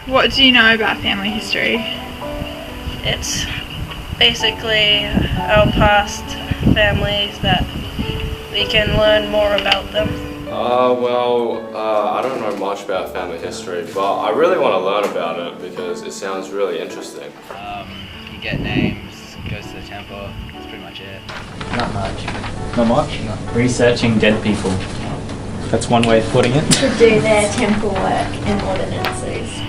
What do you know about family history? It's basically our past families that we can learn more about them. I don't know much about family history, but I really want to learn about it because it sounds really interesting. You get names, goes to the temple, that's pretty much it. Not much. Not much? No. Researching dead people. That's one way of putting it. To do their temple work and ordinances.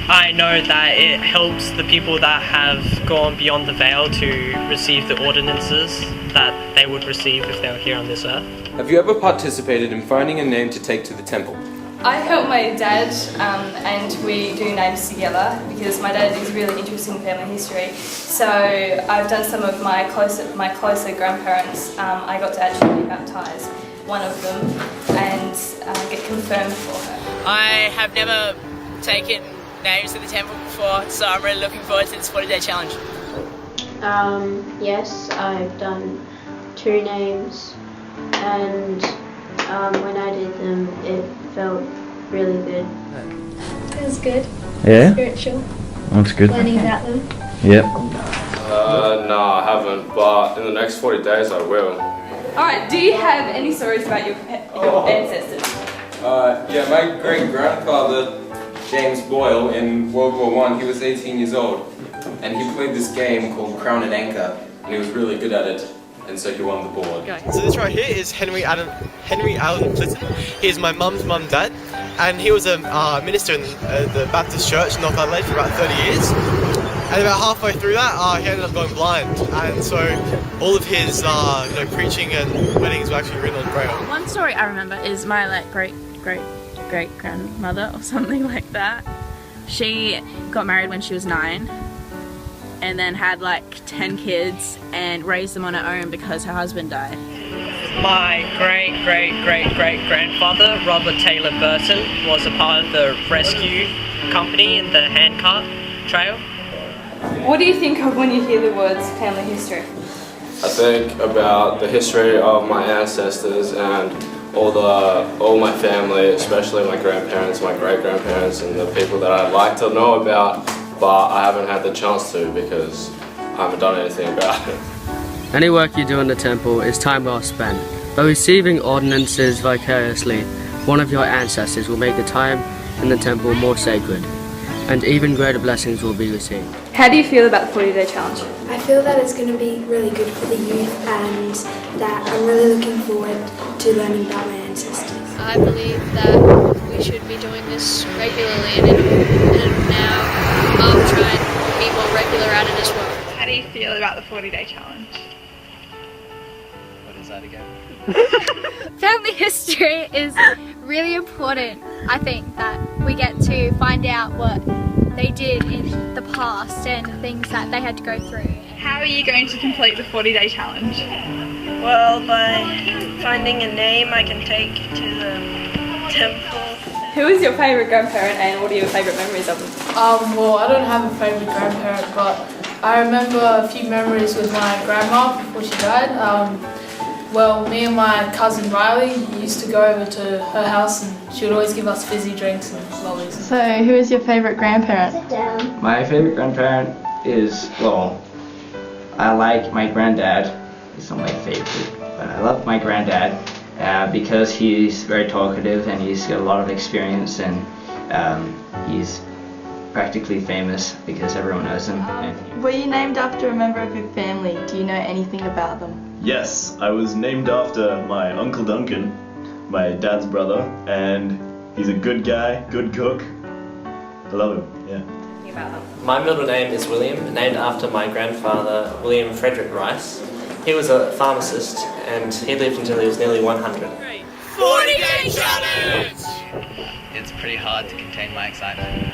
I know that it helps the people that have gone beyond the veil to receive the ordinances that they would receive if they were here on this earth. Have you ever participated in finding a name to take to the temple? I help my dad and we do names together because my dad is really interested in family history. So I've done some of my closer grandparents. I got to actually baptise one of them and get confirmed for her. I have never taken names to the temple before, so I'm really looking forward to this 40-day challenge. Yes, I've done 2 names, and when I did them it felt really good. It was good. Yeah? Spiritual. That's good. Learning about them. Yep. No, I haven't, but in the next 40 days I will. Alright, do you have any stories about your ancestors? Yeah, my great-grandfather, James Boyle, in World War I, he was 18 years old, and he played this game called Crown and Anchor, and he was really good at it, and so he won the board. So this right here is Henry Allen Clinton. He's my mum's dad, and he was a minister in the Baptist Church in North Adelaide for about 30 years. And about halfway through that, he ended up going blind, and so all of his preaching and weddings were actually written on braille. One story I remember is my great grandmother or something like that. She got married when she was 9 and then had 10 kids and raised them on her own because her husband died. My great-great-great-great-grandfather, Robert Taylor Burton, was a part of the rescue company in the handcart trail. What do you think of when you hear the words family history? I think about the history of my ancestors and all my family, especially my grandparents, my great-grandparents, and the people that I'd like to know about, but I haven't had the chance to because I haven't done anything about it. Any work you do in the temple is time well spent. By receiving ordinances vicariously, one of your ancestors will make the time in the temple more sacred, and even greater blessings will be received. How do you feel about the 40-day challenge? I feel that it's going to be really good for the youth and that I'm really looking forward to learning about my ancestors. I believe that we should be doing this regularly and now I'll try and be more regular at it as well. How do you feel about the 40-day challenge? What is that again? Family history is really important. I think that we get to find out what they did in the past and things that they had to go through. How are you going to complete the 40-day challenge? Well, by finding a name I can take to the temple. Who is your favourite grandparent and what are your favourite memories of them? Well, I don't have a favourite grandparent, but I remember a few memories with my grandma before she died. Well, me and my cousin Riley used to go over to her house and she would always give us fizzy drinks and lollies. So, who is your favourite grandparent? Sit down. My favourite grandparent is, I like my granddad. He's not my favourite, but I love my granddad because he's very talkative and he's got a lot of experience and he's practically famous because everyone knows him. Were you named after a member of your family? Do you know anything about them? Yes, I was named after my Uncle Duncan, my dad's brother, and he's a good guy, good cook. I love him, yeah. My middle name is William, named after my grandfather, William Frederick Rice. He was a pharmacist and he lived until he was nearly 100. 40-day challenge! It's pretty hard to contain my excitement.